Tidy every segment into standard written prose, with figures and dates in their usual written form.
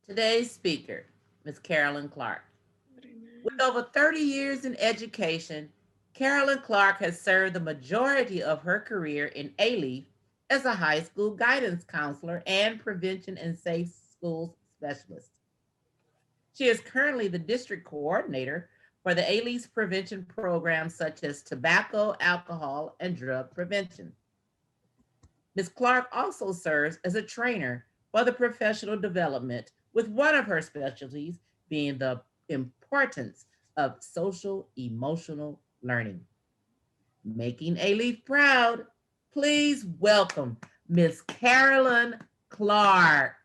Today's speaker, Ms. Carolyn Clark. With over 30 years in education, Carolyn Clark has served the majority of her career in A-Leaf as a high school guidance counselor and prevention and safe schools specialist. She is currently the district coordinator for the A-Leaf's prevention programs such as tobacco, alcohol, and drug prevention. Ms. Clark also serves as a trainer for the professional development, with one of her specialties being the importance of social emotional learning. Making A Leaf proud, please welcome Miss Carolyn Clark.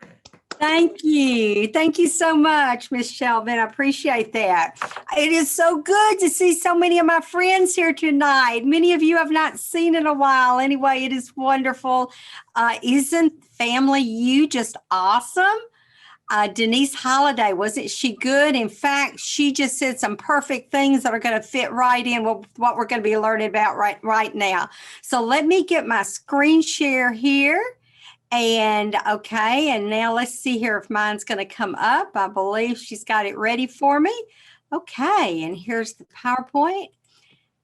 Thank you. Thank you so much, Miss Shelvin. I appreciate that. It is so good to see so many of my friends here tonight. Many of you have not seen in a while. Anyway, it is wonderful. Isn't Family You just awesome? Denise Holiday, wasn't she good? In fact, she just said some perfect things that are going to fit right in with what we're going to be learning about right now. So let me get my screen share here. And okay, and now let's see here if mine's going to come up. I believe she's got it ready for me. Okay, and here's the PowerPoint.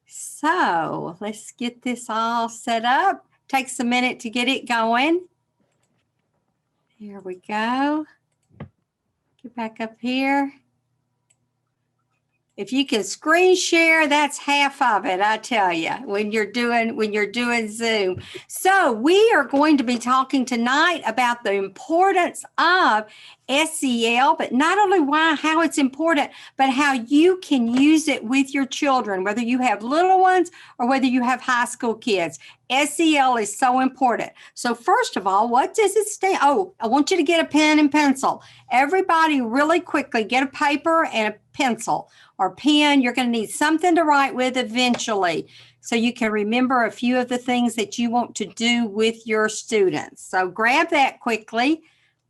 So let's get this all set up. Takes a minute to get it going. Here we go. Get back up here. If you can screen share, that's half of it, I tell you, when you're doing Zoom. So we are going to be talking tonight about the importance of SEL, but not only how it's important, but how you can use it with your children, whether you have little ones or whether you have high school kids. SEL is so important. So first of all, what does it stand? Oh, I want you to get a pen and pencil. Everybody really quickly get a paper and a pencil or pen. You're going to need something to write with eventually so you can remember a few of the things that you want to do with your students. So grab that quickly.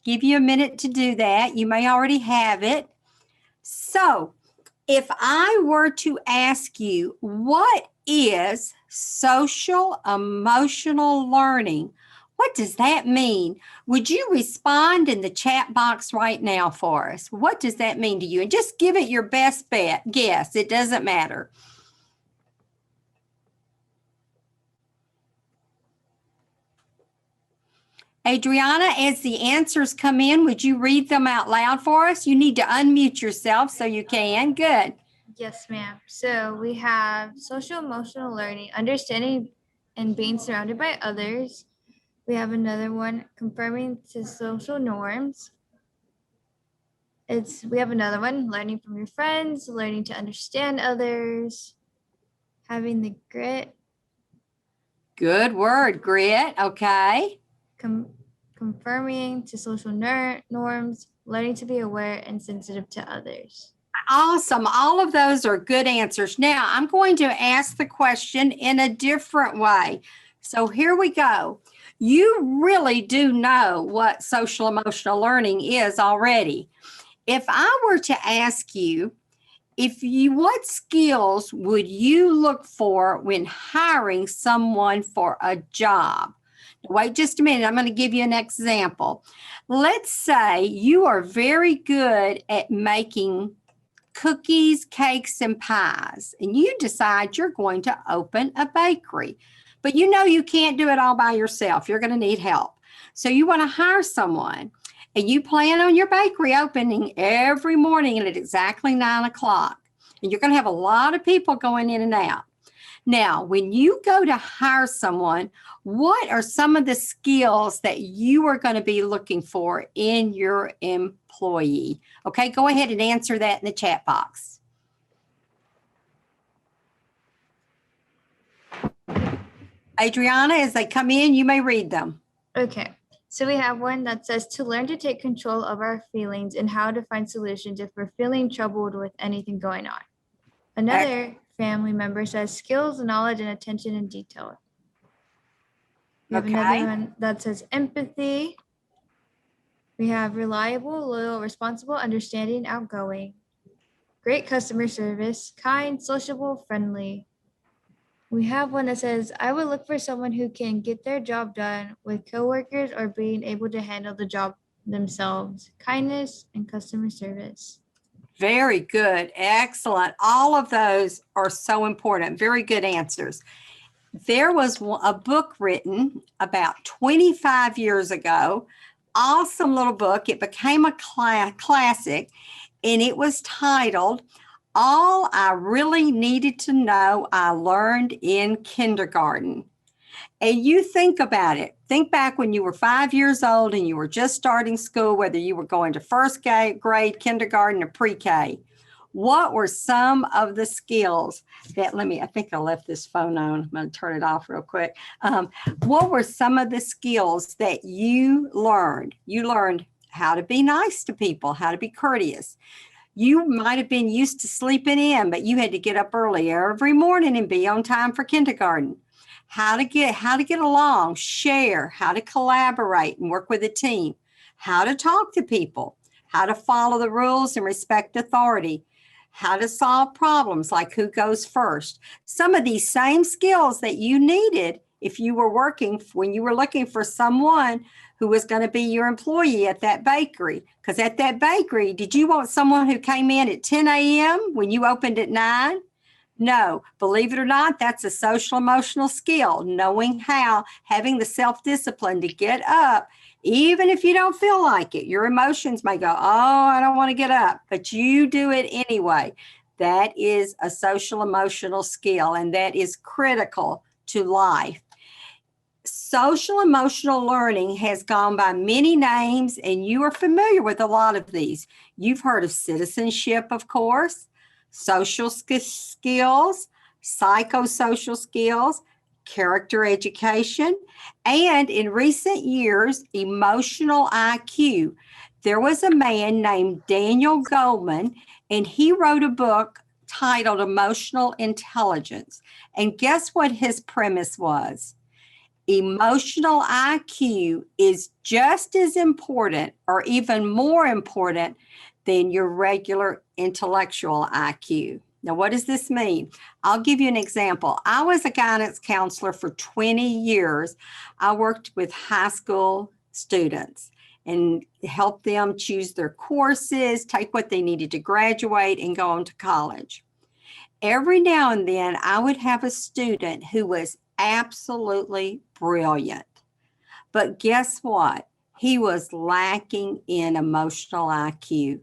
Give you a minute to do that. You may already have it. So if I were to ask you, what is social emotional learning? What does that mean? Would you respond in the chat box right now for us? What does that mean to you? And just give it your best guess. It doesn't matter. Adriana, as the answers come in, would you read them out loud for us? You need to unmute yourself so you can. Good. Yes, ma'am. So we have social emotional learning, understanding and being surrounded by others. We have another one, confirming to social norms. We have another one, learning from your friends, learning to understand others, having the grit. Good word, grit. Okay. Confirming to social norms, learning to be aware and sensitive to others. Awesome. All of those are good answers. Now, I'm going to ask the question in a different way. So here we go. You really do know what social emotional learning is already. If I were to ask you, what skills would you look for when hiring someone for a job? Wait just a minute. I'm going to give you an example. Let's say you are very good at making cookies, cakes, and pies, and you decide you're going to open a bakery. But you know you can't do it all by yourself. You're going to need help. So you want to hire someone, and you plan on your bakery opening every morning at exactly 9 o'clock. And you're going to have a lot of people going in and out. Now, when you go to hire someone, what are some of the skills that you are going to be looking for in your employee? Okay, go ahead and answer that in the chat box. Adriana, as they come in, you may read them. Okay, so we have one that says to learn to take control of our feelings and how to find solutions if we're feeling troubled with anything going on. Another family member says skills, knowledge, and attention in detail. We have another one that says empathy. We have reliable, loyal, responsible, understanding, outgoing, great customer service, kind, sociable, friendly. We have one that says, I would look for someone who can get their job done with coworkers or being able to handle the job themselves, kindness, and customer service. Very good. Excellent. All of those are so important. Very good answers. There was a book written about 25 years ago. Awesome little book. It became a classic, and it was titled, All I Really Needed to Know I Learned in Kindergarten. And you think about it. Think back when you were 5 years old and you were just starting school, whether you were going to first grade, kindergarten, or pre-K. What were some of the skills that, I think I left this phone on. I'm going to turn it off real quick. What were some of the skills that you learned? You learned how to be nice to people, how to be courteous. You might have been used to sleeping in, but you had to get up early every morning and be on time for kindergarten. How to get along, share, how to collaborate and work with a team, how to talk to people, how to follow the rules and respect authority, how to solve problems like who goes first. Some of these same skills that you needed if you were working, when you were looking for someone who was going to be your employee at that bakery. Because at that bakery, did you want someone who came in at 10 a.m. when you opened at 9? No, believe it or not, that's a social emotional skill, knowing how, having the self-discipline to get up, even if you don't feel like it. Your emotions may go, oh, I don't want to get up, but you do it anyway. That is a social emotional skill, and that is critical to life. Social emotional learning has gone by many names, and you are familiar with a lot of these. You've heard of citizenship, of course, social skills, psychosocial skills, character education, and in recent years, emotional IQ. There was a man named Daniel Goleman, and he wrote a book titled Emotional Intelligence. And guess what his premise was? Emotional IQ is just as important or even more important than your regular intellectual IQ. Now, what does this mean? I'll give you an example. I was a guidance counselor for 20 years. I worked with high school students and helped them choose their courses, take what they needed to graduate, and go on to college. Every now and then, I would have a student who was absolutely brilliant. But guess what? He was lacking in emotional IQ.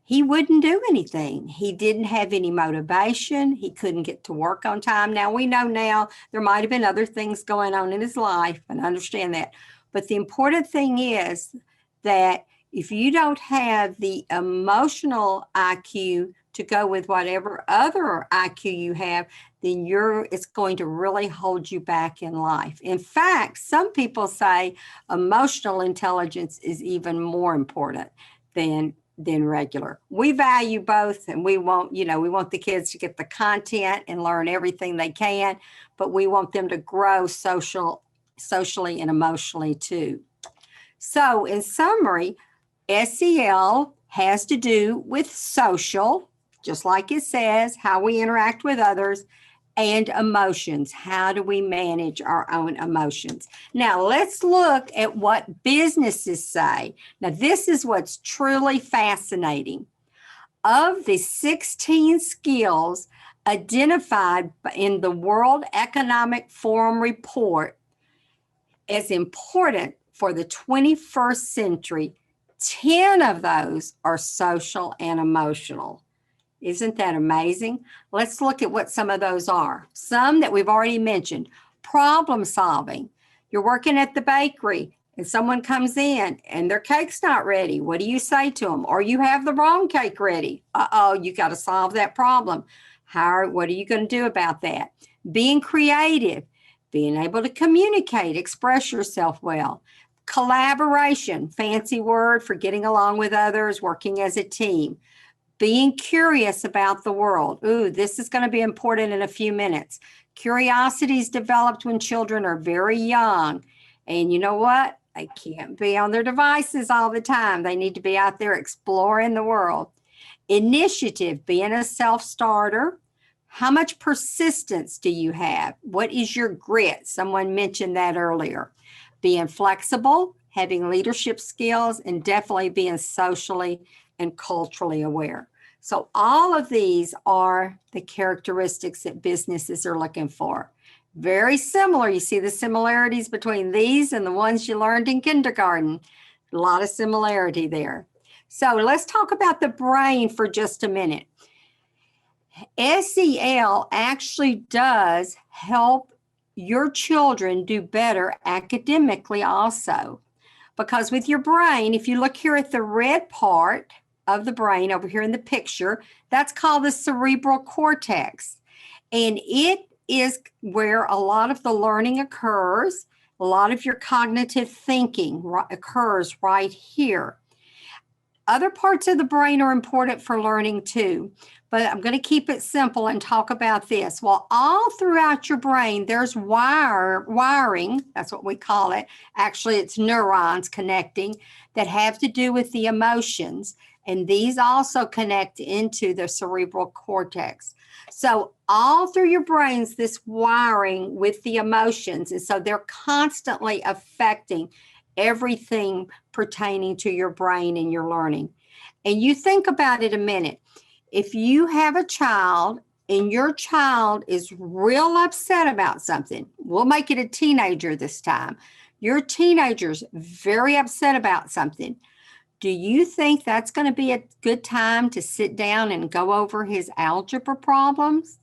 He wouldn't do anything. He didn't have any motivation. He couldn't get to work on time. Now, we know now there might have been other things going on in his life, and I understand that. But the important thing is that if you don't have the emotional IQ to go with whatever other IQ you have, then it's going to really hold you back in life. In fact, some people say emotional intelligence is even more important than regular. We value both, and we want the kids to get the content and learn everything they can, but we want them to grow socially and emotionally too. So in summary, SEL has to do with social, just like it says, how we interact with others, and emotions. How do we manage our own emotions? Now, let's look at what businesses say. Now, this is what's truly fascinating. Of the 16 skills identified in the World Economic Forum report as important for the 21st century, 10 of those are social and emotional. Isn't that amazing? Let's look at what some of those are. Some that we've already mentioned. Problem solving. You're working at the bakery and someone comes in and their cake's not ready. What do you say to them? Or you have the wrong cake ready. Uh-oh, you got to solve that problem. What are you going to do about that? Being creative, being able to communicate, express yourself well. Collaboration, fancy word for getting along with others, working as a team. Being curious about the world. Ooh, this is going to be important in a few minutes. Curiosity is developed when children are very young. And you know what? They can't be on their devices all the time. They need to be out there exploring the world. Initiative, being a self-starter. How much persistence do you have? What is your grit? Someone mentioned that earlier. Being flexible, having leadership skills, and definitely being socially and culturally aware. So all of these are the characteristics that businesses are looking for. Very similar. You see the similarities between these and the ones you learned in kindergarten. A lot of similarity there. So let's talk about the brain for just a minute. SEL actually does help your children do better academically also. Because with your brain, if you look here at the red part of the brain over here in the picture, that's called the cerebral cortex. And it is where a lot of the learning occurs. A lot of your cognitive thinking occurs right here. Other parts of the brain are important for learning too, but I'm going to keep it simple and talk about this. Well, all throughout your brain, there's wiring, that's what we call it. Actually, it's neurons connecting that have to do with the emotions, and these also connect into the cerebral cortex. So all through your brains, this wiring with the emotions, and so they're constantly affecting everything pertaining to your brain and your learning. And you think about it a minute. If you have a child and your child is real upset about something, we'll make it a teenager this time. Your teenager's very upset about something. Do you think that's going to be a good time to sit down and go over his algebra problems?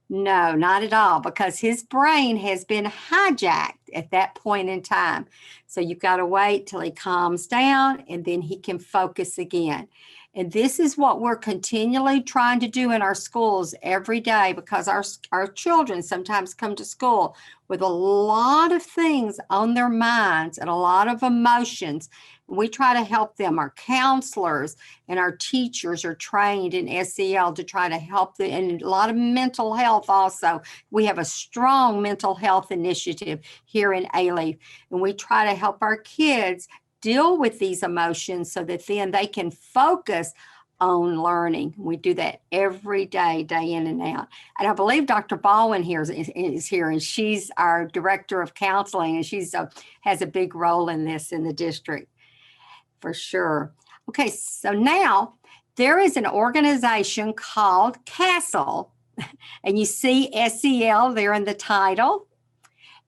No, not at all, because his brain has been hijacked at that point in time. So you've got to wait till he calms down and then he can focus again. And this is what we're continually trying to do in our schools every day, because our children sometimes come to school with a lot of things on their minds and a lot of emotions. We try to help them. Our counselors and our teachers are trained in SEL to try to help them, and a lot of mental health also. We have a strong mental health initiative here in A-Leaf, and we try to help our kids deal with these emotions so that then they can focus on learning. We do that every day, day in and out. And I believe Dr. Baldwin here is here, and she's our director of counseling, and she's has a big role in this in the district for sure. Okay, so now there is an organization called CASEL, and you see SEL there in the title.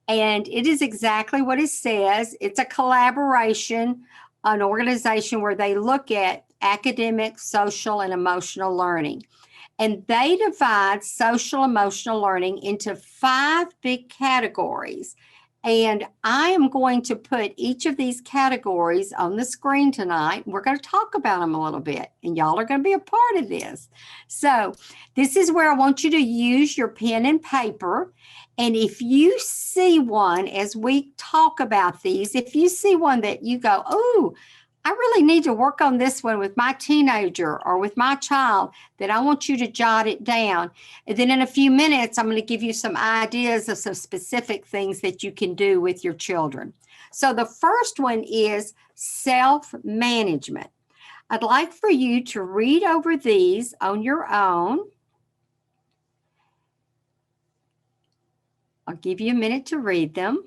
And it is exactly what it says. It's a collaboration, an organization where they look at academic, social, and emotional learning. And they divide social emotional learning into 5 big categories. And I am going to put each of these categories on the screen tonight. We're going to talk about them a little bit, and y'all are going to be a part of this. So this is where I want you to use your pen and paper. And if you see one, as we talk about these, if you see one that you go, oh, I really need to work on this one with my teenager or with my child, then I want you to jot it down. And then in a few minutes, I'm going to give you some ideas of some specific things that you can do with your children. So the first one is self-management. I'd like for you to read over these on your own. I'll give you a minute to read them.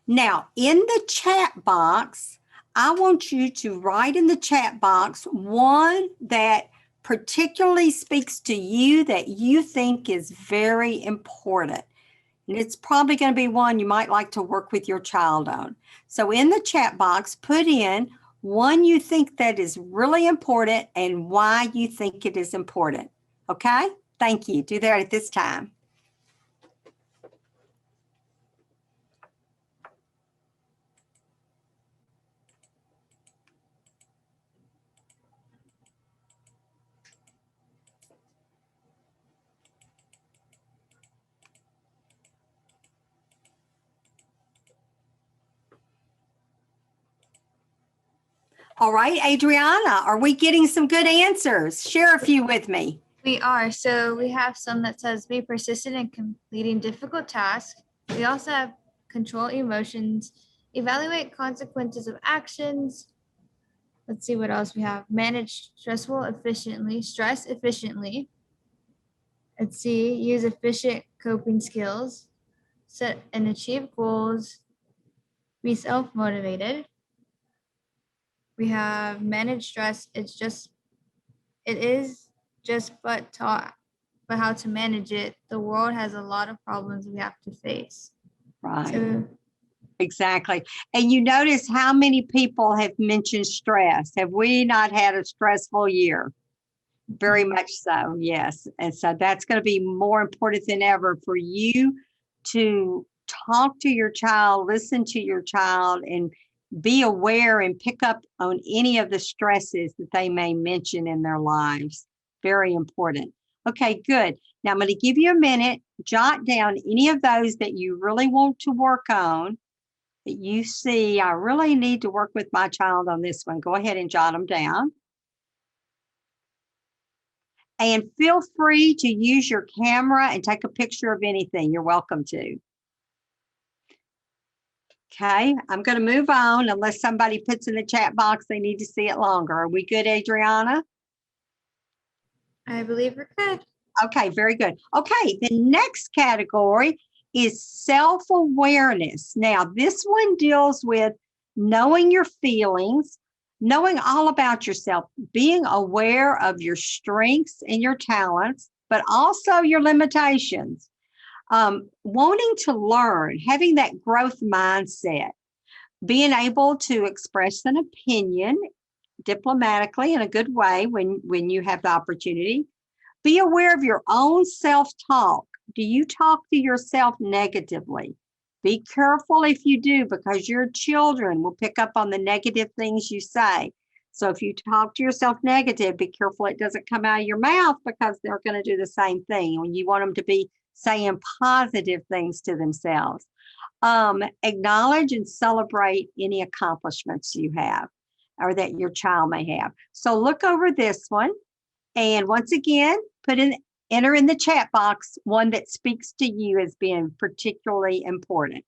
Now, in the chat box, I want you to write in the chat box one that particularly speaks to you that you think is very important. And it's probably going to be one you might like to work with your child on. So in the chat box, put in one you think that is really important and why you think it is important. Okay? Thank you. Do that at this time. All right, Adriana, are we getting some good answers? Share a few with me. We are. So we have some that says be persistent in completing difficult tasks. We also have control emotions, evaluate consequences of actions. Let's see what else we have. Manage stress efficiently. Let's see, use efficient coping skills. set and achieve goals, be self-motivated. We have manage stress. It is just but taught but how to manage it. The world has a lot of problems we have to face. Right. So Exactly. And you notice how many people have mentioned stress. Have we not had a stressful year? Very much so, yes. And so that's going to be more important than ever for you to talk to your child, listen to your child, and be aware and pick up on any of the stresses that they may mention in their lives. Very important. Okay, good. Now I'm going to give you a minute, jot down any of those that you really want to work on, that you see, I really need to work with my child on this one. Go ahead and jot them down. And feel free to use your camera and take a picture of anything. You're welcome to. Okay, I'm going to move on unless somebody puts in the chat box they need to see it longer. Are we good, Adriana? I believe we're good. Okay, very good. Okay, the next category is self-awareness. Now, this one deals with knowing your feelings, knowing all about yourself, being aware of your strengths and your talents, but also your limitations. Wanting to learn, having that growth mindset, being able to express an opinion diplomatically in a good way when you have the opportunity. Be aware of your own self-talk. Do you talk to yourself negatively? Be careful if you do, because your children will pick up on the negative things you say. So if you talk to yourself negative, be careful it doesn't come out of your mouth, because they're going to do the same thing when you want them to be saying positive things to themselves. Acknowledge and celebrate any accomplishments you have or that your child may have. So look over this one. And once again, enter in the chat box one that speaks to you as being particularly important.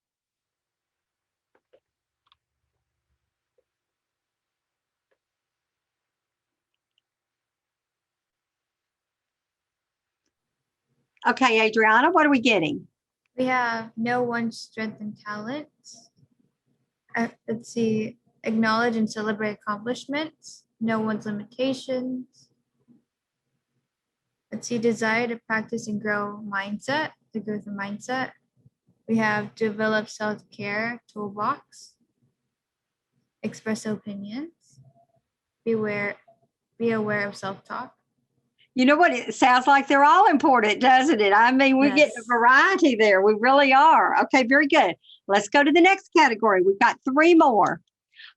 Okay, Adriana, what are we getting? We have know one's strength and talents. Let's see, acknowledge and celebrate accomplishments, know one's limitations. Let's see, desire to practice and grow mindset, the growth of mindset. We have develop self-care toolbox, express opinions, be aware of self-talk. You know what? It sounds like they're all important, doesn't it? I mean, we're getting a variety there. We really are. Okay, very good. Let's go to the next category. We've got 3 more.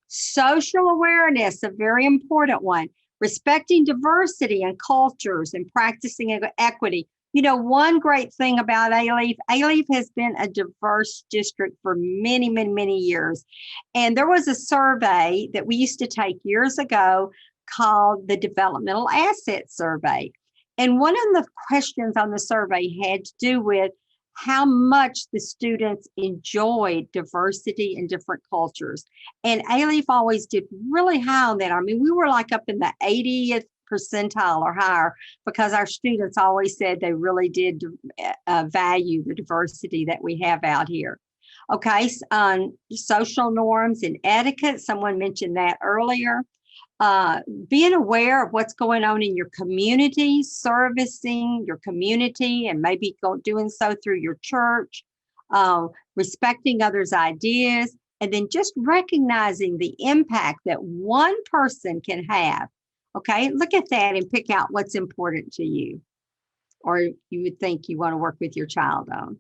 Social awareness, a very important one. Respecting diversity and cultures and practicing equity. You know, one great thing about A-Leaf has been a diverse district for many, many, many years. And there was a survey that we used to take years ago called the Developmental Asset Survey. And one of the questions on the survey had to do with how much the students enjoyed diversity in different cultures. And A-Leaf always did really high on that. I mean, we were like up in the 80th percentile or higher, because our students always said they really did value the diversity that we have out here. Okay, social norms and etiquette, someone mentioned that earlier. Being aware of what's going on in your community, servicing your community, and maybe doing so through your church, respecting others' ideas, and then just recognizing the impact that one person can have. Okay, look at that and pick out what's important to you, or you would think you want to work with your child on.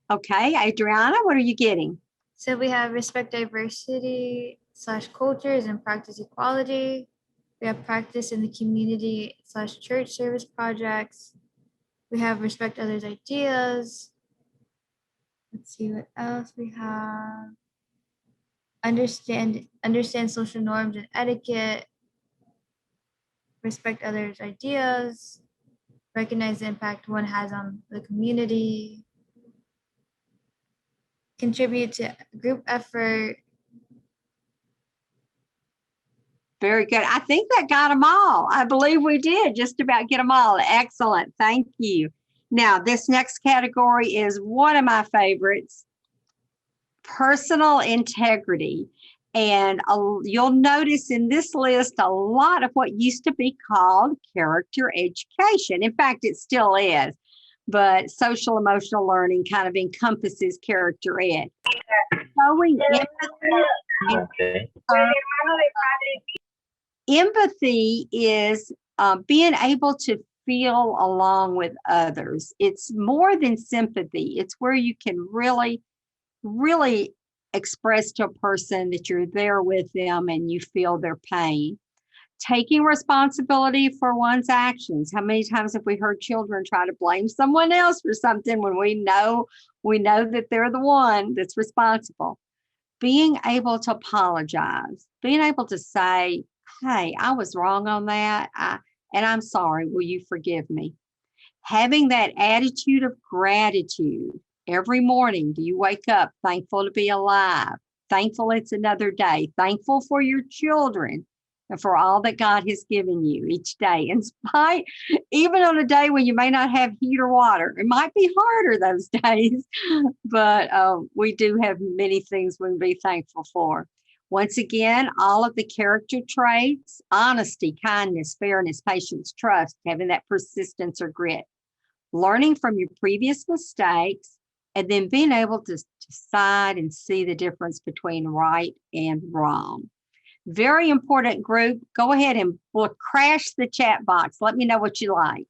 Okay, Adriana, what are you getting? So we have respect diversity / cultures and practice equality. We have practice in the community / church service projects. We have respect others' ideas. Let's see what else we have. Understand social norms and etiquette. Respect others' ideas. Recognize the impact one has on the community. Contribute to group effort. Very good. I think that got them all. I believe we did just about get them all. Excellent. Thank you. Now, this next category is one of my favorites, personal integrity. And you'll notice in this list a lot of what used to be called character education. In fact, it still is, but social emotional learning kind of encompasses character ed. Showing empathy. Empathy is being able to feel along with others. It's more than sympathy. It's where you can really, really express to a person that you're there with them and you feel their pain. Taking responsibility for one's actions. How many times have we heard children try to blame someone else for something when we know that they're the one that's responsible? Being able to apologize, being able to say, hey, I was wrong on that, and I'm sorry, will you forgive me? Having that attitude of gratitude. Every morning, do you wake up thankful to be alive, thankful it's another day, thankful for your children and for all that God has given you each day, in spite, even on a day when you may not have heat or water. It might be harder those days, but we do have many things we can be thankful for. Once again, all of the character traits, honesty, kindness, fairness, patience, trust, having that persistence or grit, learning from your previous mistakes, and then being able to decide and see the difference between right and wrong. Very important group. Go ahead and crash the chat box. Let me know what you like.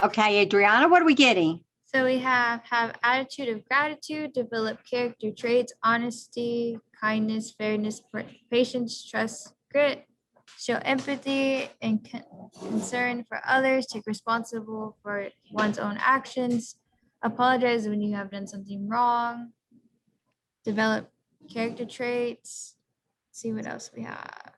Okay, Adriana, what are we getting? So we have attitude of gratitude, develop character traits, honesty, kindness, fairness, patience, trust, grit, show empathy and concern for others, take responsible for one's own actions, apologize when you have done something wrong, develop character traits. Let's see what else we have.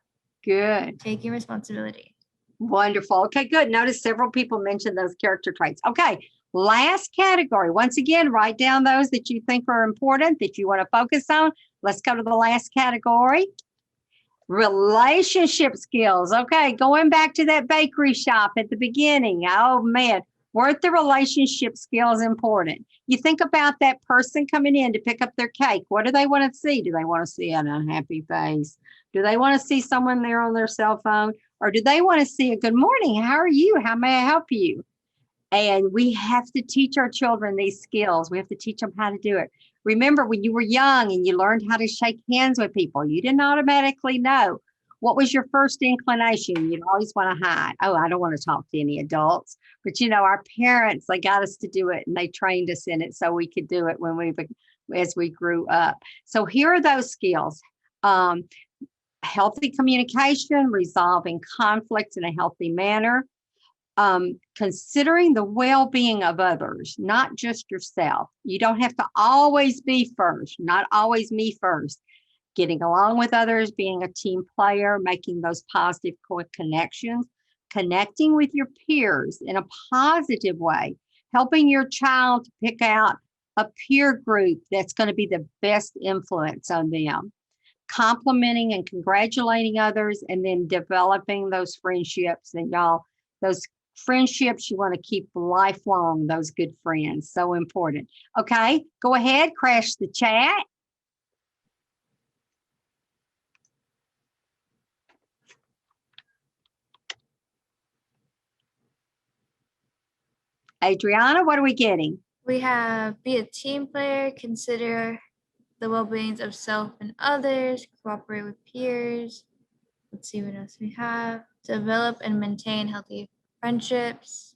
Good. Taking responsibility. Wonderful. Okay, good. Notice several people mentioned those character traits. Okay, last category. Once again, write down those that you think are important, that you want to focus on. Let's go to the last category. Relationship skills. Okay, going back to that bakery shop at the beginning. Oh, man, weren't the relationship skills important? You think about that person coming in to pick up their cake. What do they want to see? Do they want to see an unhappy face? Do they want to see someone there on their cell phone? Or do they want to see a good morning? How are you? How may I help you? And we have to teach our children these skills. We have to teach them how to do it. Remember when you were young and you learned how to shake hands with people, you didn't automatically know. What was your first inclination? You'd always want to hide. Oh, I don't want to talk to any adults. But our parents, they got us to do it and they trained us in it so we could do it as we grew up. So here are those skills. Healthy communication, resolving conflicts in a healthy manner, considering the well-being of others, not just yourself. You don't have to always be first, not always me first. Getting along with others, being a team player, making those positive connections, connecting with your peers in a positive way, helping your child to pick out a peer group that's going to be the best influence on them, complimenting and congratulating others, and then developing those friendships. And those friendships you want to keep lifelong, those good friends. So important. Okay, go ahead, crash the chat. Adriana, what are we getting? We have be a team player, consider the well-being of self and others, cooperate with peers. Let's see what else we have. Develop and maintain healthy friendships.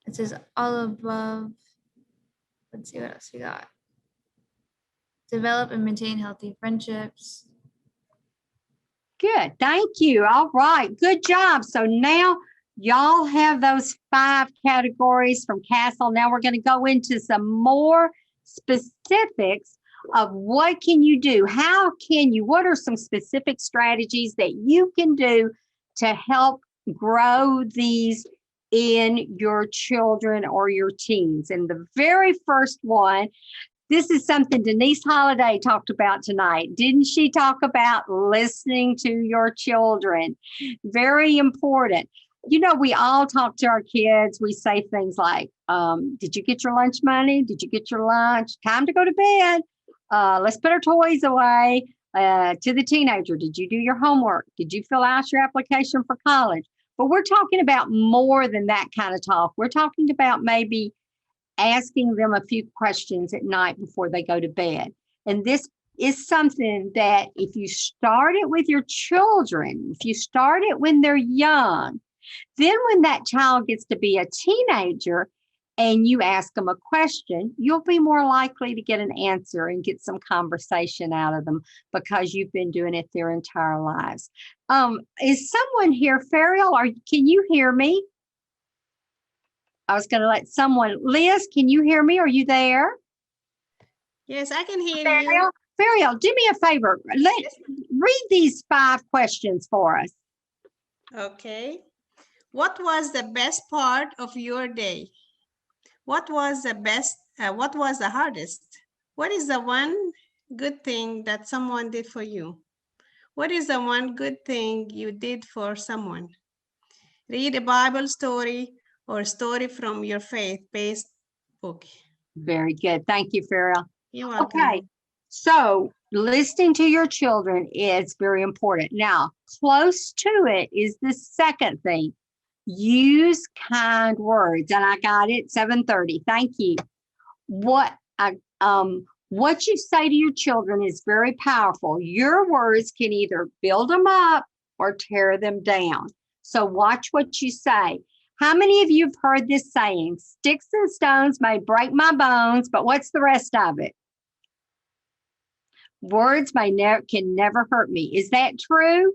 It says all above. Let's see what else we got. Develop and maintain healthy friendships. Good. Thank you. All right. Good job. So now y'all have those 5 categories from Castle. Now we're going to go into some more specifics of what can you do? How can you, what are some specific strategies that you can do to help grow these in your children or your teens? And the very first one, this is something Denise Holiday talked about tonight. Didn't she talk about listening to your children? Very important. You know, we all talk to our kids. We say things like, did you get your lunch money? Did you get your lunch? Time to go to bed. Let's put our toys away. To the teenager, did you do your homework? Did you fill out your application for college? But we're talking about more than that kind of talk. We're talking about maybe asking them a few questions at night before they go to bed. And this is something that if you start it with your children, if you start it when they're young, then when that child gets to be a teenager and you ask them a question, you'll be more likely to get an answer and get some conversation out of them because you've been doing it their entire lives. Is someone here, Fariel, can you hear me? I was going to let someone, Liz, can you hear me? Are you there? Yes, I can hear you. Fariel, do me a favor. Read these 5 questions for us. Okay. What was the best part of your day? What was the best? What was the hardest? What is the one good thing that someone did for you? What is the one good thing you did for someone? Read a Bible story or story from your faith-based book. Very good. Thank you, Fariel. You're welcome. Okay. So listening to your children is very important. Now, close to it is the second thing. Use kind words. And I got it, 7:30. Thank you. What you say to your children is very powerful. Your words can either build them up or tear them down. So watch what you say. How many of you have heard this saying, sticks and stones may break my bones, but what's the rest of it? Words can never hurt me. Is that true?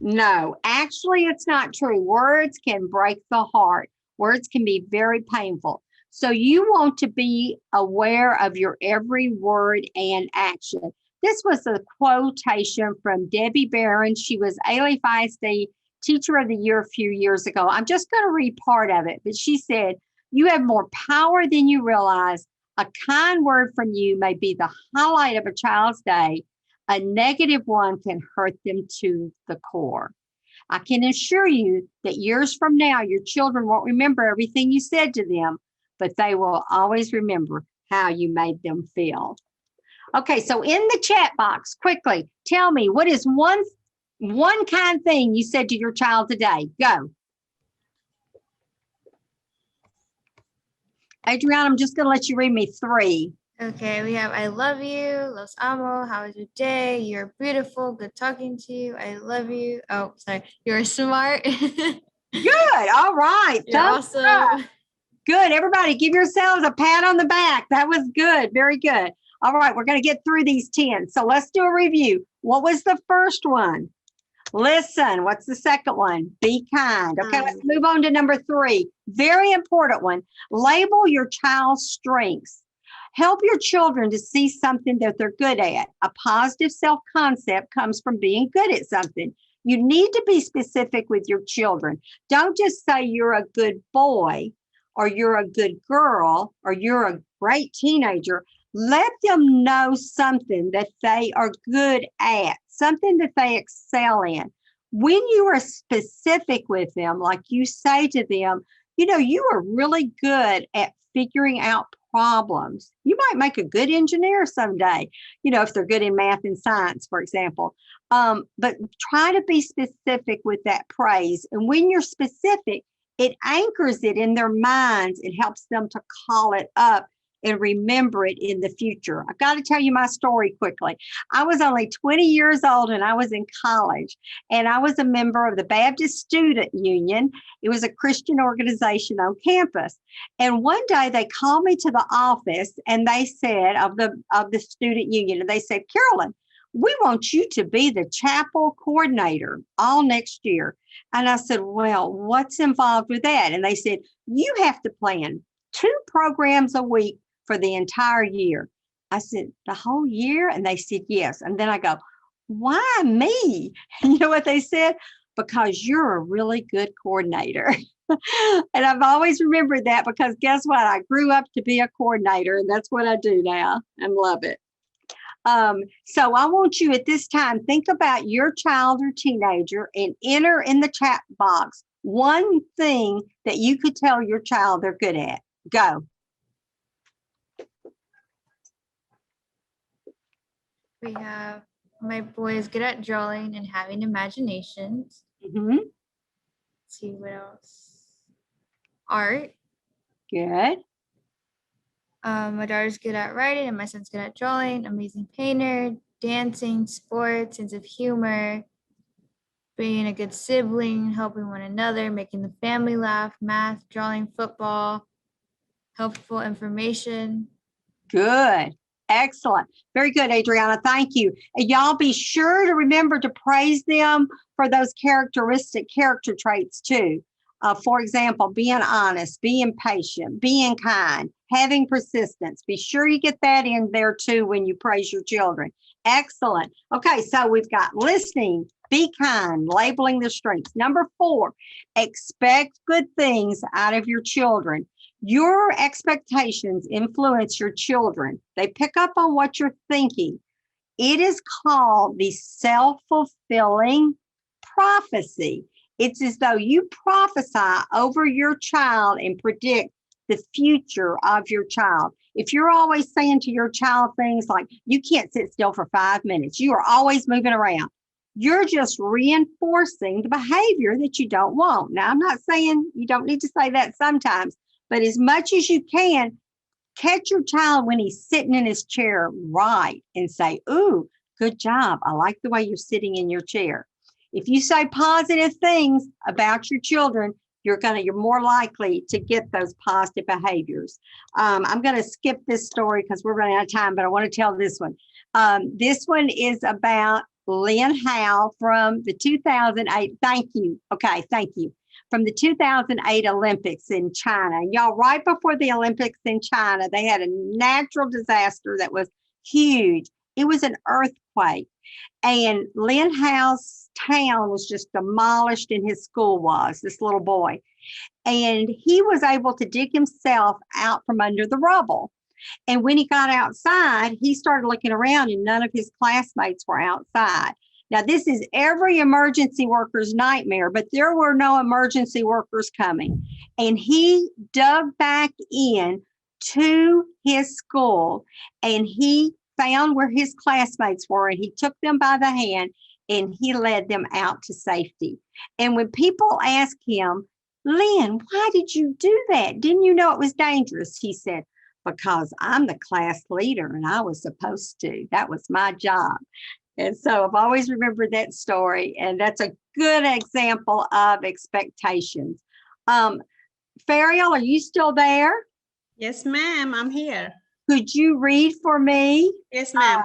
No, actually, it's not true. Words can break the heart. Words can be very painful. So you want to be aware of your every word and action. This was a quotation from Debbie Barron. She was Ailey Feisty Teacher of the Year a few years ago. I'm just going to read part of it, but she said, you have more power than you realize. A kind word from you may be the highlight of a child's day. A negative one can hurt them to the core. I can assure you that years from now, your children won't remember everything you said to them, but they will always remember how you made them feel. Okay, so in the chat box, quickly, tell me, what is one kind thing you said to your child today? Go. Adrienne, I'm just going to let you read me 3. Okay, we have I love you, los amo, how was your day? You're beautiful, good talking to you, I love you. Oh, sorry, you're smart. Good, all right. You're awesome. Good, everybody give yourselves a pat on the back. That was good, very good. All right, we're going to get through these 10. So let's do a review. What was the first one? Listen. What's the second one? Be kind. Okay, let's move on to number 3. Very important one. Label your child's strengths. Help your children to see something that they're good at. A positive self-concept comes from being good at something. You need to be specific with your children. Don't just say you're a good boy or you're a good girl or you're a great teenager. Let them know something that they are good at, something that they excel in. When you are specific with them, like you say to them, you know, you are really good at figuring out problems. You might make a good engineer someday, you know, if they're good in math and science, for example. But try to be specific with that praise. And when you're specific, it anchors it in their minds. It helps them to call it up and remember it in the future. I've got to tell you my story quickly. I was only 20 years old and I was in college, and I was a member of the Baptist Student Union. It was a Christian organization on campus. And one day they called me to the office and they said, of the student union, and they said, Carolyn, we want you to be the chapel coordinator all next year. And I said, well, what's involved with that? And they said, you have to plan 2 programs a week for the entire year? I said, the whole year? And they said, yes. And then I go, why me? And you know what they said? Because you're a really good coordinator. And I've always remembered that because guess what? I grew up to be a coordinator, and that's what I do now and love it. So I want you at this time, think about your child or teenager and enter in the chat box one thing that you could tell your child they're good at. Go. We have my boy is good at drawing and having imaginations. Mm-hmm. Let's see what else. Art. Good. My daughter's good at writing and my son's good at drawing. Amazing painter, dancing, sports, sense of humor, being a good sibling, helping one another, making the family laugh, math, drawing, football, helpful information. Good. Excellent. Very good, Adriana. Thank you. And y'all be sure to remember to praise them for those character traits too. For example, being honest, being patient, being kind, having persistence. Be sure you get that in there too when you praise your children. Excellent. Okay, so we've got listening, be kind, labeling their strengths. Number 4, expect good things out of your children. Your expectations influence your children. They pick up on what you're thinking. It is called the self-fulfilling prophecy. It's as though you prophesy over your child and predict the future of your child. If you're always saying to your child things like, you can't sit still for 5 minutes, you are always moving around, you're just reinforcing the behavior that you don't want. Now, I'm not saying you don't need to say that sometimes, but as much as you can, catch your child when he's sitting in his chair right and say, ooh, good job. I like the way you're sitting in your chair. If you say positive things about your children, you're more likely to get those positive behaviors. I'm going to skip this story because we're running out of time, but I want to tell this one. This one is about Lynn Howe from the 2008. Thank you. Okay, thank you. From the 2008 Olympics in China. And y'all, right before the Olympics in China, they had a natural disaster that was huge. It was an earthquake. And Lynn Howe's town was just demolished, and his school was, this little boy. And he was able to dig himself out from under the rubble. And when he got outside, he started looking around, and none of his classmates were outside. Now, this is every emergency worker's nightmare, but there were no emergency workers coming. And he dug back in to his school, and he found where his classmates were, and he took them by the hand, and he led them out to safety. And when people ask him, Lynn, why did you do that? Didn't you know it was dangerous? He said, because I'm the class leader and I was supposed to. That was my job. And so I've always remembered that story, and that's a good example of expectations. Fariel, are you still there? Yes, ma'am, I'm here. Could you read for me? Yes, ma'am.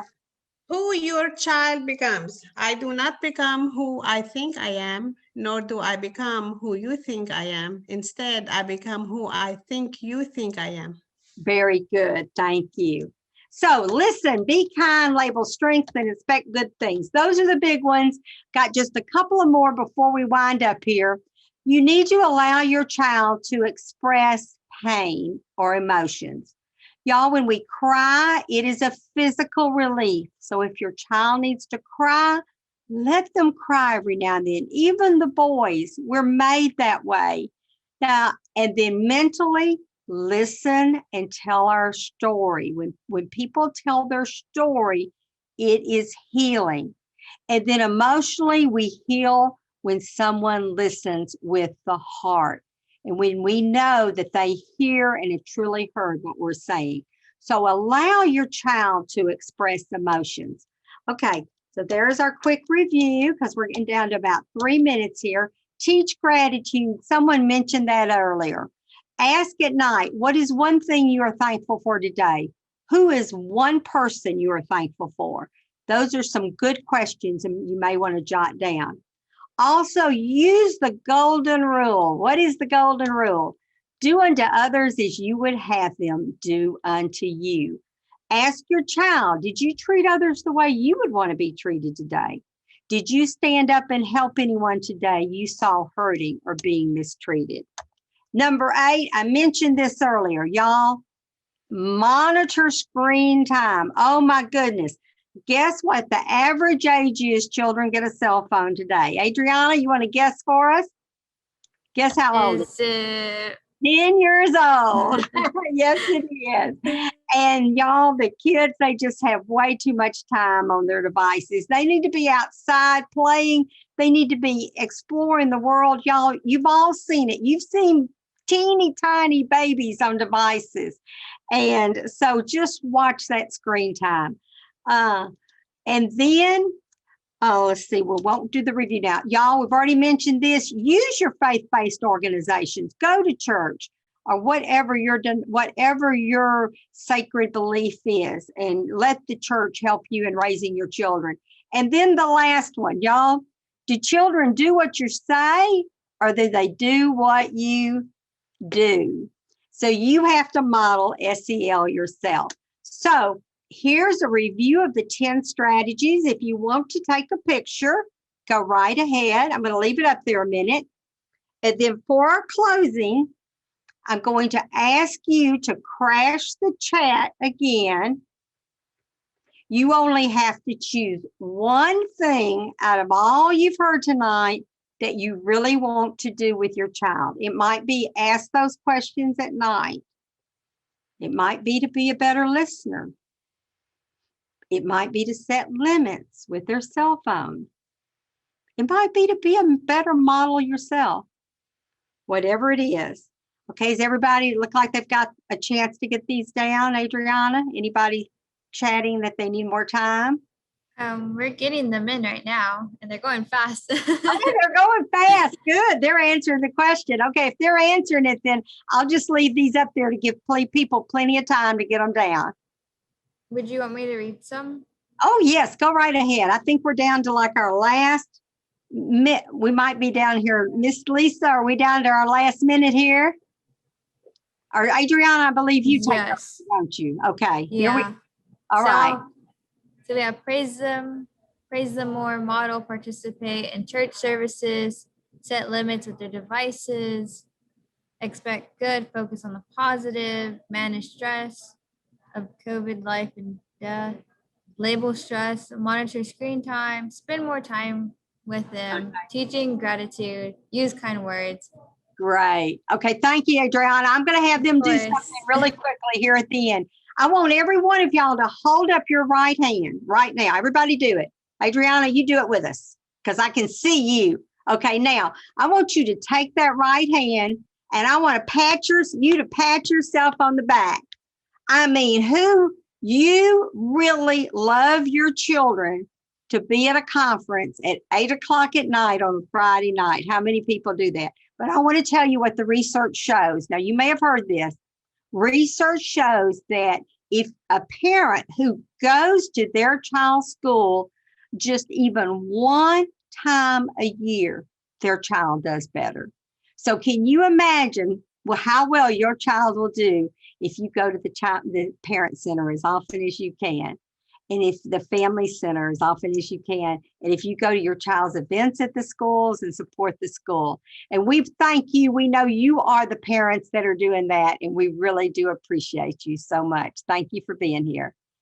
Who your child becomes. I do not become who I think I am, nor do I become who you think I am. Instead, I become who I think you think I am. Very good. Thank you. So listen, be kind, label strengths, and expect good things. Those are the big ones. Got just a couple of more before we wind up here. You need to allow your child to express pain or emotions. Y'all, when we cry, it is a physical relief. So if your child needs to cry, let them cry every now and then. Even the boys, we're made that way. Now, and then mentally, listen and tell our story. When people tell their story, it is healing. And then emotionally, we heal when someone listens with the heart. And when we know that they hear and have truly heard what we're saying. So allow your child to express emotions. Okay, so there's our quick review because we're getting down to about 3 minutes here. Teach gratitude. Someone mentioned that earlier. Ask at night, what is one thing you are thankful for today? Who is one person you are thankful for? Those are some good questions and you may want to jot down. Also, use the golden rule. What is the golden rule? Do unto others as you would have them do unto you. Ask your child, did you treat others the way you would want to be treated today? Did you stand up and help anyone today you saw hurting or being mistreated? Number 8, I mentioned this earlier, y'all. Monitor screen time. Oh my goodness. Guess what the average age is children get a cell phone today? Adriana, you want to guess for us? Guess how old? Is it 10 years old. Yes, it is. And y'all, the kids, they just have way too much time on their devices. They need to be outside playing. They need to be exploring the world. Y'all, you've all seen it. You've seen teeny tiny babies on devices. And so just watch that screen time. And then, let's see, we won't do the review now. Y'all, we've already mentioned this. Use your faith-based organizations. Go to church or whatever your sacred belief is, and let the church help you in raising your children. And then the last one, y'all, do children do what you say, or do they do what you do? So you have to model SEL yourself. So here's a review of the 10 strategies. If you want to take a picture, go right ahead. I'm going to leave it up there a minute. And then for our closing, I'm going to ask you to crash the chat again. You only have to choose one thing out of all you've heard tonight that you really want to do with your child. It might be ask those questions at night. It might be to be a better listener. It might be to set limits with their cell phone. It might be to be a better model yourself. Whatever it is. Okay, does everybody look like they've got a chance to get these down, Adriana? Anybody chatting that they need more time? we're getting them in right now, and they're going fast. Okay, they're going fast. Good. They're answering the question. Okay, if they're answering it, then I'll just leave these up there to give people plenty of time to get them down. Would you want me to read some? Oh, yes, go right ahead. I think we're down to like our last minute. We might be down here. Miss Lisa, are we down to our last minute here? Or Adriana, I believe you take Yes. them, don't you? Okay. Here we, Yeah. all right. So we have praise them more, model, participate in church services, set limits with their devices, expect good, focus on the positive, manage stress of COVID, life, and death, label stress, monitor screen time, spend more time with them, teaching gratitude, use kind words. Great. Okay. Thank you, Adriana. I'm going to have them do course. something really quickly here at the end. I want every one of y'all to hold up your right hand right now. Everybody do it. Adriana, you do it with us because I can see you. Okay. Now, I want you to take that right hand and I want to you to pat yourself on the back. I mean, you really love your children to be at a conference at 8:00 at night on a Friday night. How many people do that? But I want to tell you what the research shows. Now, you may have heard this. Research shows that if a parent who goes to their child's school just even one time a year, their child does better. So can you imagine how well your child will do if you go to the parent center as often as you can? And if the family center as often as you can, and if you go to your child's events at the schools and support the school. And we thank you. We know you are the parents that are doing that, and we really do appreciate you so much. Thank you for being here.